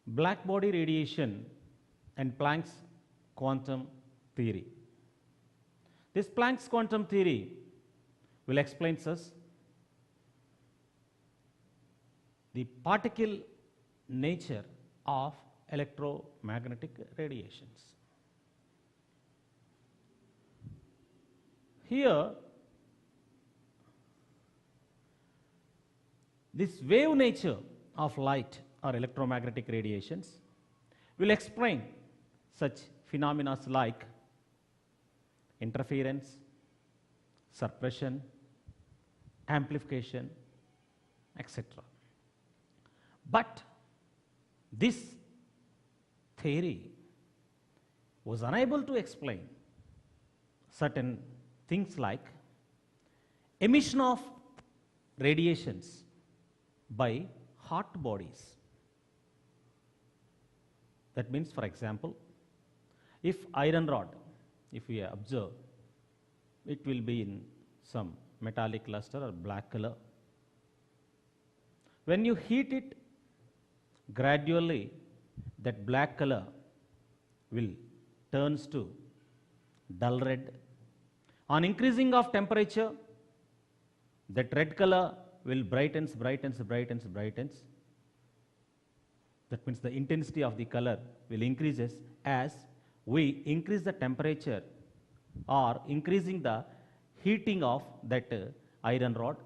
black body radiation and Planck's quantum theory. This Planck's quantum theory will explain us the particle nature of electromagnetic radiations. Here, this wave nature of light or electromagnetic radiations will explain such phenomena like interference, suppression, amplification, etc. But this theory was unable to explain certain things like emission of radiations by hot bodies. That means, for example, if iron rod, if we observe, it will be in some metallic luster or black color. When you heat it, gradually that black color will turns to dull red. On increasing of temperature, that red color will brightens. That means the intensity of the color will increases as we increase the temperature or increasing the heating of that iron rod.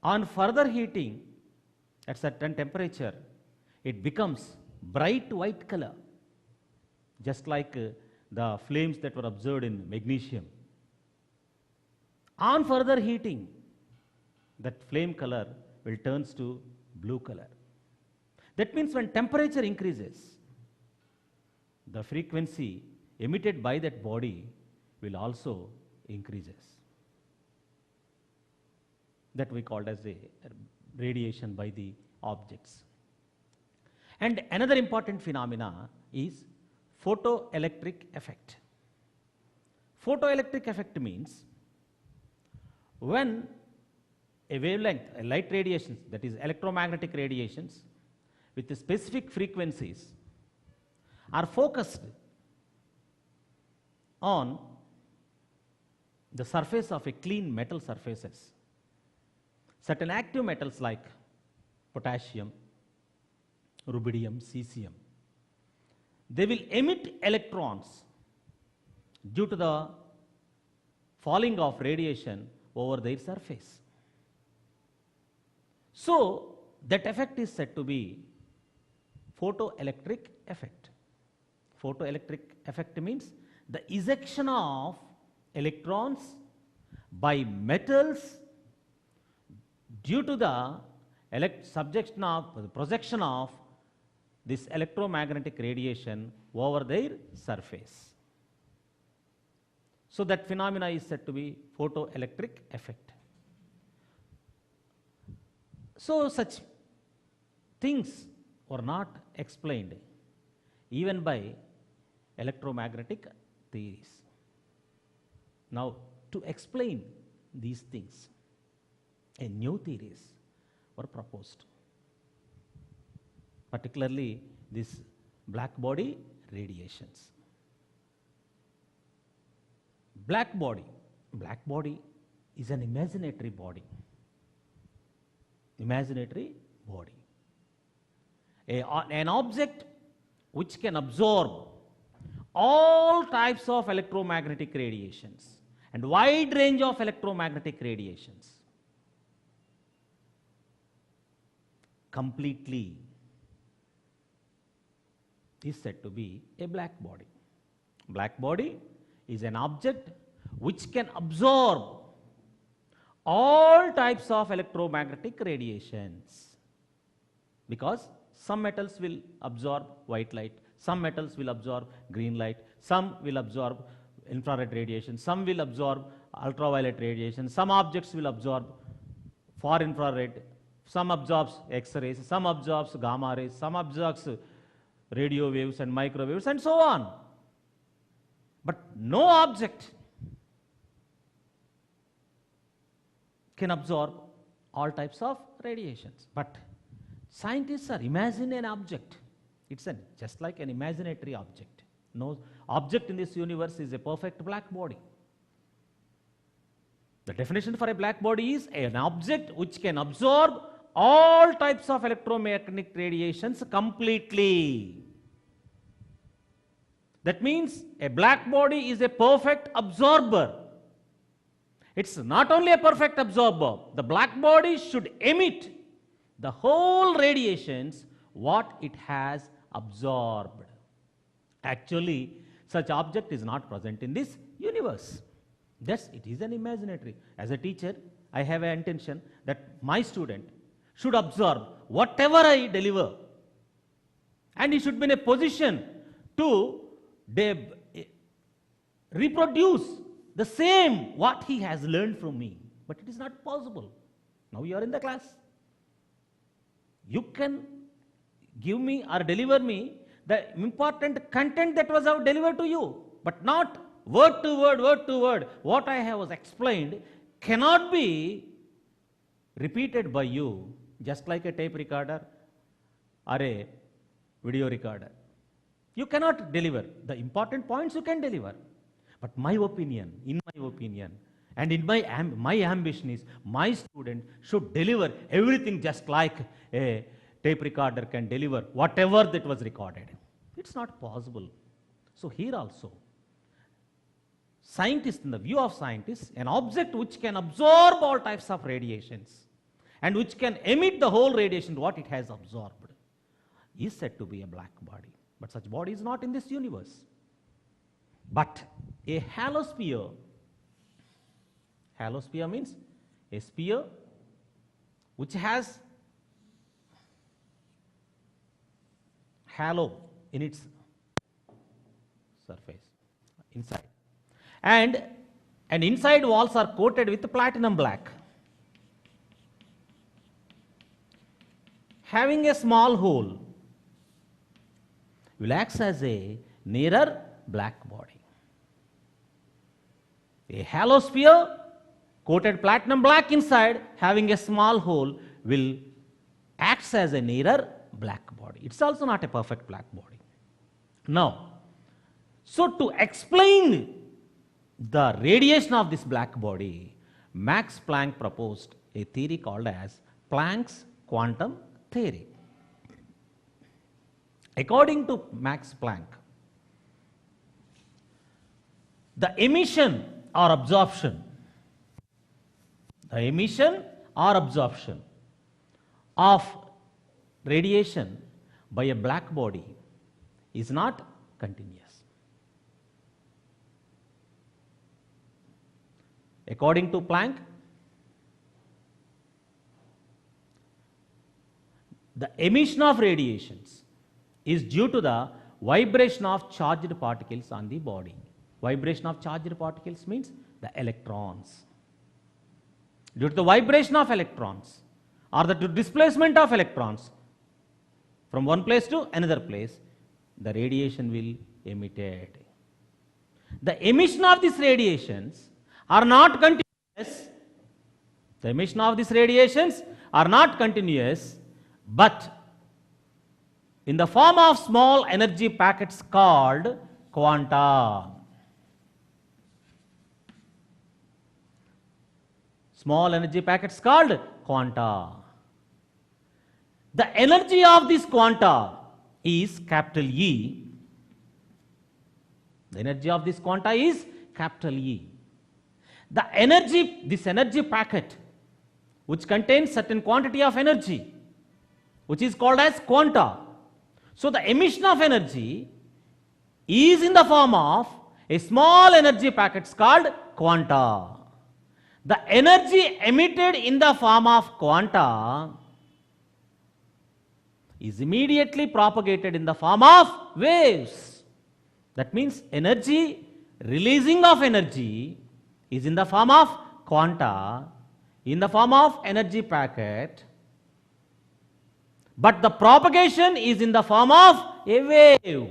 On further heating at certain temperature, it becomes bright white color, just like the flames that were observed in magnesium. On further heating, that flame color will turns to blue color. That means when temperature increases, the frequency emitted by that body will also increases. That we called as a radiation by the objects. And another important phenomena is photoelectric effect. Photoelectric effect means when a wavelength, a light radiations, that is electromagnetic radiations with specific frequencies are focused on the surface of a clean metal surfaces. Certain active metals like potassium, rubidium, cesium, they will emit electrons due to the falling of radiation over their surface. So that effect is said to be photoelectric effect. Photoelectric effect means the ejection of electrons by metals due to the projection of this electromagnetic radiation over their surface. So that phenomena is said to be photoelectric effect. So such things were not explained even by electromagnetic theories. Now, to explain these things, a new theories were proposed, particularly this black body radiations. Black body is an imaginary body. An object which can absorb all types of electromagnetic radiations and wide range of electromagnetic radiations completely is said to be a black body. Black body is an object which can absorb all types of electromagnetic radiations, because some metals will absorb white light, some metals will absorb green light, some will absorb infrared radiation, some will absorb ultraviolet radiation, some objects will absorb far infrared, some absorbs X-rays, some absorbs gamma rays, some absorbs radio waves and microwaves and so on. But no object can absorb all types of radiations. But scientists are imagining an object It's just like an imaginary object. No object in this universe is a perfect black body. The definition for a black body is an object which can absorb all types of electromagnetic radiations completely. That means a black body is a perfect absorber. It's not only a perfect absorber, the black body should emit the whole radiations what it has absorbed. Actually, such object is not present in this universe. Thus, it is an imaginary. As a teacher, I have an intention that my student should absorb whatever I deliver, and he should be in a position to reproduce the same what he has learned from me. But it is not possible. Now you are in the class. You can give me or deliver me the important content that was delivered to you, but not word to word, word to word. What I have was explained cannot be repeated by you, just like a tape recorder or a video recorder. You cannot deliver. The important points you can deliver. But in my opinion, and in my ambition is my student should deliver everything just like a tape recorder can deliver whatever that was recorded. It's not possible. So here also, scientists, in the view of scientists, an object which can absorb all types of radiations and which can emit the whole radiation what it has absorbed is said to be a black body. But such body is not in this universe. But a halosphere means a sphere which has halo in its surface, inside. And inside walls are coated with platinum black, having a small hole, will act as a nearer black body. A halosphere coated platinum black inside, having a small hole, will act as a nearer black body. It's also not a perfect black body. Now, so to explain the radiation of this black body, Max Planck proposed a theory called as Planck's quantum theory. According to Max Planck, the emission or absorption of radiation by a black body is not continuous. According to Planck, the emission of radiations is due to the vibration of charged particles on the body. Vibration of charged particles means the electrons. Due to the vibration of electrons or the displacement of electrons from one place to another place, the radiation will emitted. The emission of these radiations are not continuous. The emission of these radiations are not continuous, but in the form of small energy packets called quanta. Small energy packets called quanta. The energy of this quanta is capital E. The energy of this quanta is capital E. This energy packet, which contains certain quantity of energy, which is called as quanta. So the emission of energy is in the form of a small energy packets called quanta. The energy emitted in the form of quanta is immediately propagated in the form of waves. That means releasing of energy is in the form of quanta, in the form of energy packet, but the propagation is in the form of a wave.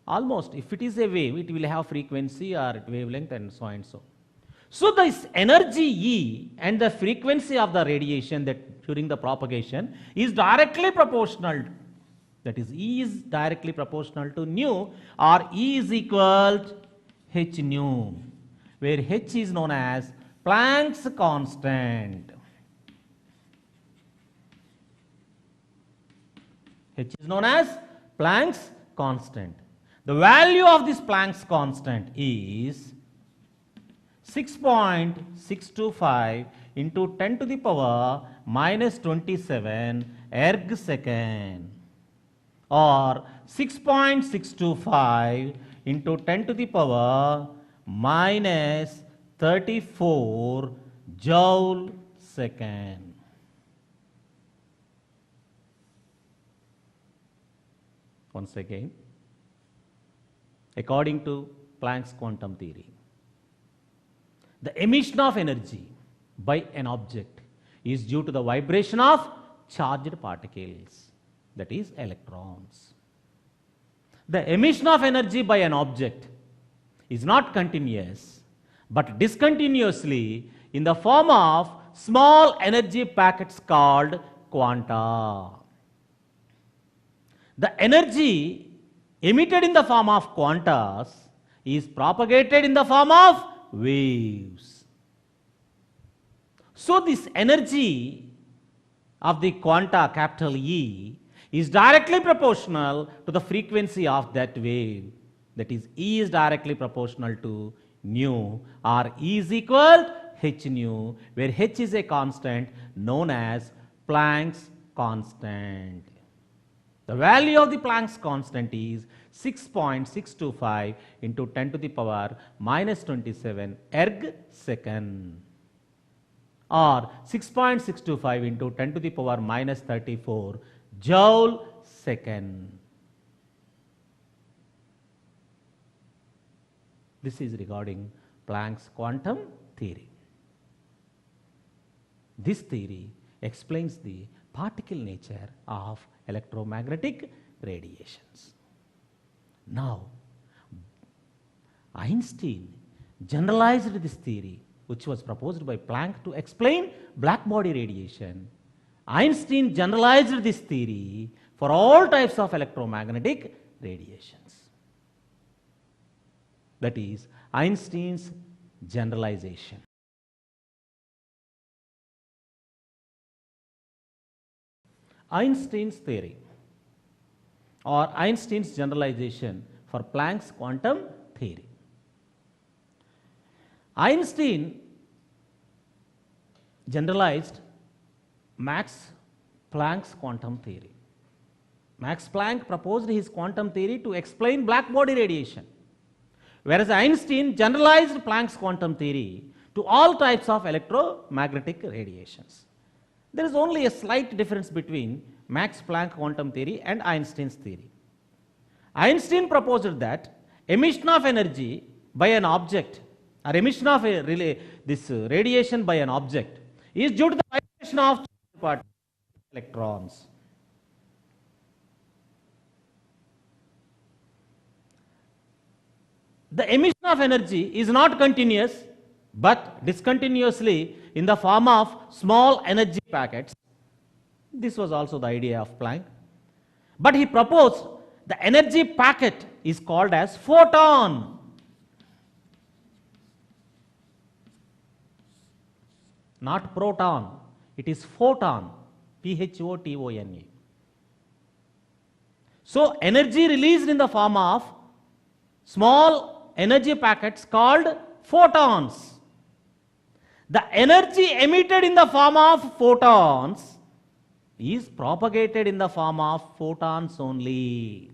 Almost, if it is a wave, it will have frequency or wavelength and so and so. So this energy E and the frequency of the radiation that during the propagation is directly proportional, that is E is directly proportional to nu, or E is equal to h nu, where h is known as Planck's constant. H is known as Planck's constant. The value of this Planck's constant is 6.625 into 10 to the power minus 27 erg second, or 6.625 into 10 to the power minus 34 joule second. Once again, according to Planck's quantum theory, the emission of energy by an object is due to the vibration of charged particles, that is electrons. The emission of energy by an object is not continuous, but discontinuously in the form of small energy packets called quanta. The energy emitted in the form of quantas is propagated in the form of waves. So this energy of the quanta, capital E, is directly proportional to the frequency of that wave. That is, E is directly proportional to nu, or E is equal to h nu, where h is a constant known as Planck's constant. The value of the Planck's constant is 6.625 into 10 to the power minus 27 erg second, or 6.625 into 10 to the power minus 34 joule second. This is regarding Planck's quantum theory. This theory explains the particle nature of electromagnetic radiations. Now, Einstein generalized this theory, which was proposed by Planck to explain black body radiation. Einstein generalized this theory for all types of electromagnetic radiations. That is Einstein's generalization. Einstein's theory, or Einstein's generalization for Planck's quantum theory. Einstein generalized Max Planck's quantum theory. Max Planck proposed his quantum theory to explain black body radiation, whereas Einstein generalized Planck's quantum theory to all types of electromagnetic radiations. There is only a slight difference between Max Planck quantum theory and Einstein's theory. Einstein proposed that emission of energy by an object, or emission of this radiation by an object, is due to the vibration of electrons. The emission of energy is not continuous, but discontinuously in the form of small energy packets. This was also the idea of Planck. But he proposed the energy packet is called as photon. Not proton, it is photon, P-H-O-T-O-N-A. So energy released in the form of small energy packets called photons. The energy emitted in the form of photons is propagated in the form of photons only.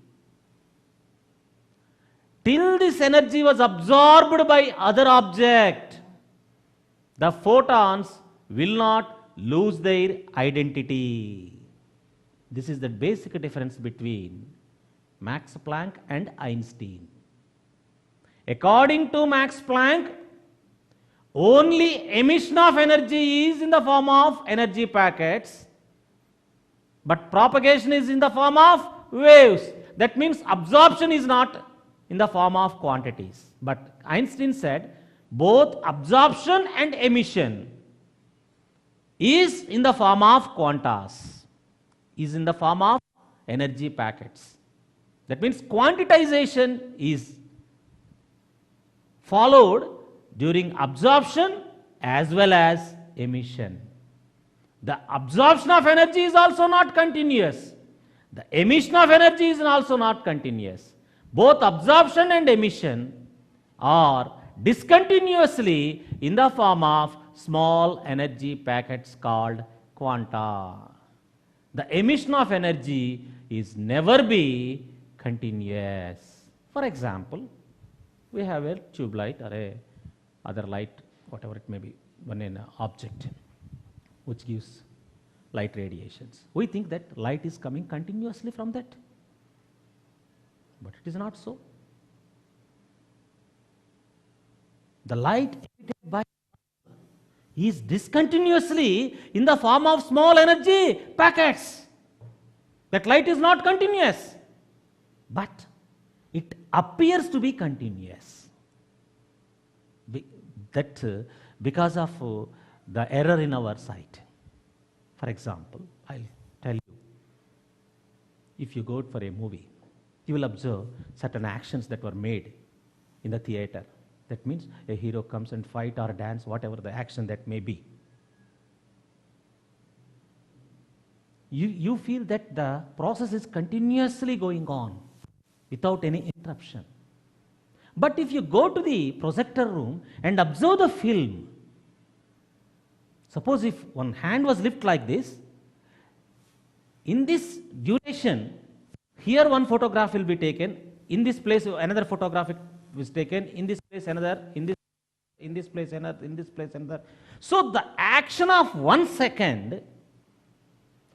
Till this energy was absorbed by other object, the photons will not lose their identity. This is the basic difference between Max Planck and Einstein. According to Max Planck, only emission of energy is in the form of energy packets, but propagation is in the form of waves. That means absorption is not in the form of quantities. But Einstein said both absorption and emission is in the form of quantas, is in the form of energy packets. That means quantitization is followed during absorption as well as emission. The absorption of energy is also not continuous. The emission of energy is also not continuous. Both absorption and emission are discontinuously in the form of small energy packets called quanta. The emission of energy is never be continuous. For example, we have a tube light or a other light, whatever it may be, one in an object which gives light radiations. We think that light is coming continuously from that, but it is not so. The light emitted by is discontinuously in the form of small energy packets. That light is not continuous, but it appears to be continuous. Because of the error in our sight. For example, I'll tell you, if you go for a movie, you will observe certain actions that were made in the theater. That means a hero comes and fight or dance, whatever the action that may be. You feel that the process is continuously going on without any interruption. But if you go to the projector room and observe the film, suppose if one hand was lifted like this, in this duration, here one photograph will be taken, in this place another photograph is taken, in this place another, in this place another, in this place another. So the action of 1 second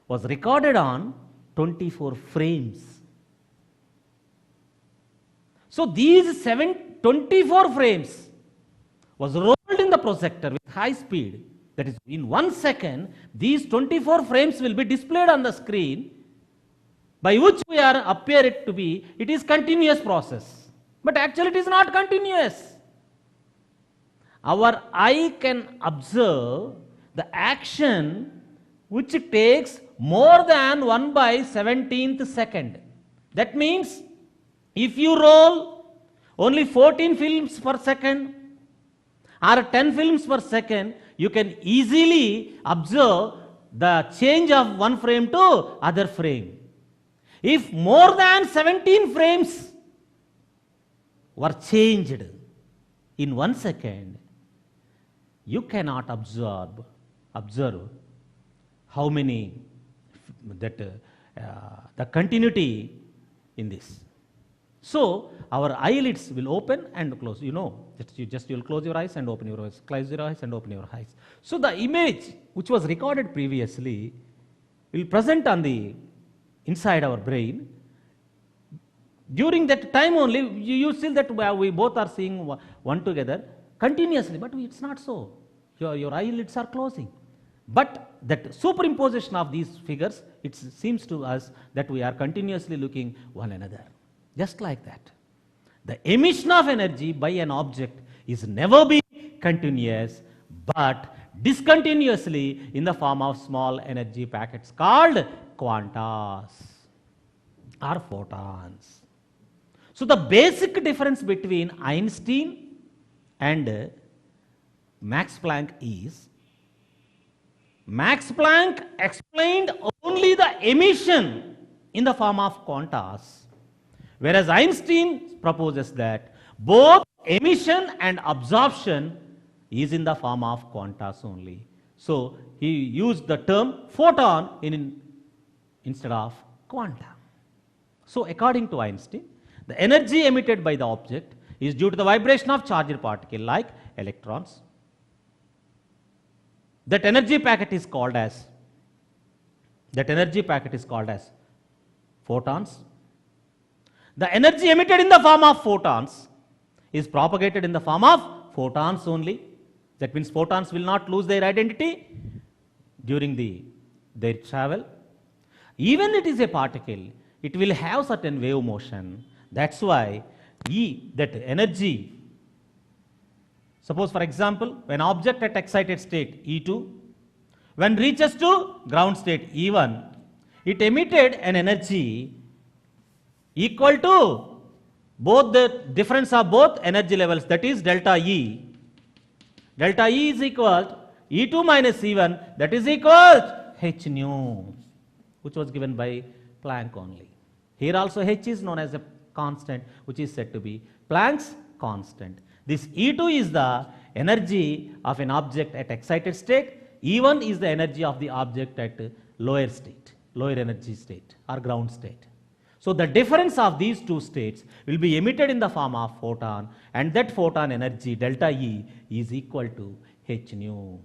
was recorded on 24 frames. So these 24 frames was rolled in the projector with high speed. That is, in 1 second, these 24 frames will be displayed on the screen, by which we are appear it to be, it is continuous process. But actually it is not continuous. Our eye can observe the action which takes more than 1/17th second. That means, if you roll only 14 films per second or 10 films per second, you can easily observe the change of one frame to other frame. If more than 17 frames were changed in 1 second, you cannot observe how many the continuity in this. So our eyelids will open and close. You know, you'll close your eyes and open your eyes, close your eyes and open your eyes. So the image which was recorded previously will present on the inside our brain. During that time only, you see that we both are seeing one together continuously, but it's not so. Your eyelids are closing. But that superimposition of these figures, it seems to us that we are continuously looking one another. Just like that. The emission of energy by an object is never be continuous, but discontinuously in the form of small energy packets called quantas or photons. So the basic difference between Einstein and Max Planck is, Max Planck explained only the emission in the form of quantas, whereas Einstein proposes that both emission and absorption is in the form of quantas only. So he used the term photon instead of quanta. So according to Einstein, the energy emitted by the object is due to the vibration of charged particle like electrons. That energy packet is called as photons. The energy emitted in the form of photons is propagated in the form of photons only. That means photons will not lose their identity during their travel. Even it is a particle, it will have certain wave motion. That's why that energy, suppose for example, when object at excited state E2, When reaches to ground state E1, it emitted an energy equal to both the difference of both energy levels, that is delta E. Delta E is equal to E2 minus E1, that is equal to h nu, which was given by Planck only. Here also h is known as a constant, which is said to be Planck's constant. This E2 is the energy of an object at excited state. E1 is the energy of the object at lower state, lower energy state or ground state. So the difference of these two states will be emitted in the form of photon, and that photon energy delta E is equal to h nu.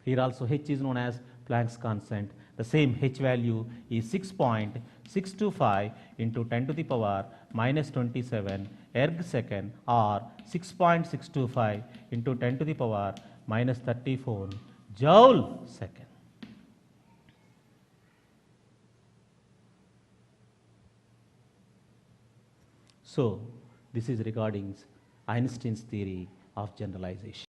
Here also h is known as Planck's constant. The same h value is 6.625 into 10 to the power minus 27 erg second, or 6.625 into 10 to the power minus 34 joule second. So this is regarding Einstein's theory of generalization.